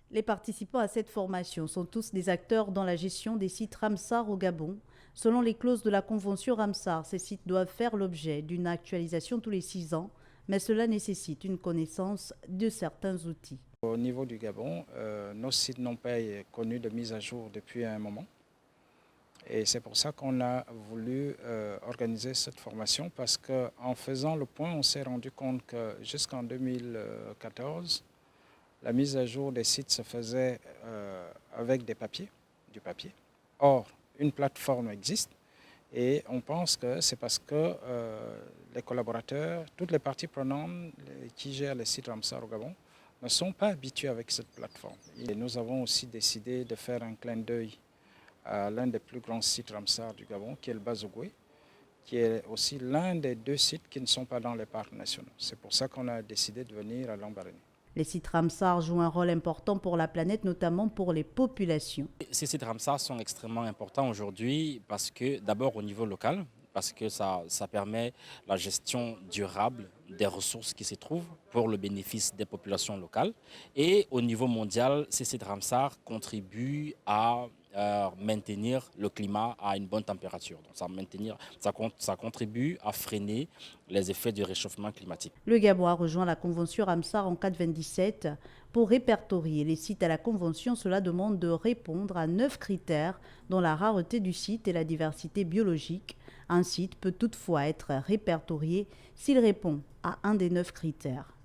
Les participants à cette formation sont tous des acteurs dans la gestion des sites Ramsar au Gabon. Selon les clauses de la convention Ramsar, ces sites doivent faire l'objet d'une actualisation tous les 6 ans, mais cela nécessite une connaissance de certains outils. Au niveau du Gabon, nos sites n'ont pas connu de mise à jour depuis un moment. Et c'est pour ça qu'on a voulu organiser cette formation, parce qu'en faisant le point, on s'est rendu compte que jusqu'en 2014, la mise à jour des sites se faisait avec du papier. Or, une plateforme existe et on pense que c'est parce que les collaborateurs, toutes les parties prenantes qui gèrent les sites Ramsar au Gabon ne sont pas habitués avec cette plateforme. Et nous avons aussi décidé de faire un clin d'œil à l'un des plus grands sites Ramsar du Gabon, qui est le Bazogoué, qui est aussi l'un des 2 sites qui ne sont pas dans les parcs nationaux. C'est pour ça qu'on a décidé de venir à Lambaréné. Les sites Ramsar jouent un rôle important pour la planète, notamment pour les populations. Ces sites Ramsar sont extrêmement importants aujourd'hui parce que, d'abord au niveau local, parce que ça permet la gestion durable des ressources qui s'y trouvent pour le bénéfice des populations locales. Et au niveau mondial, ces sites Ramsar contribuent à maintenir le climat à une bonne température. Donc ça contribue à freiner les effets du réchauffement climatique. Le Gabon a rejoint la convention Ramsar en 1997. Pour répertorier les sites à la convention, cela demande de répondre à 9 critères, dont la rareté du site et la diversité biologique. Un site peut toutefois être répertorié s'il répond à un des 9 critères.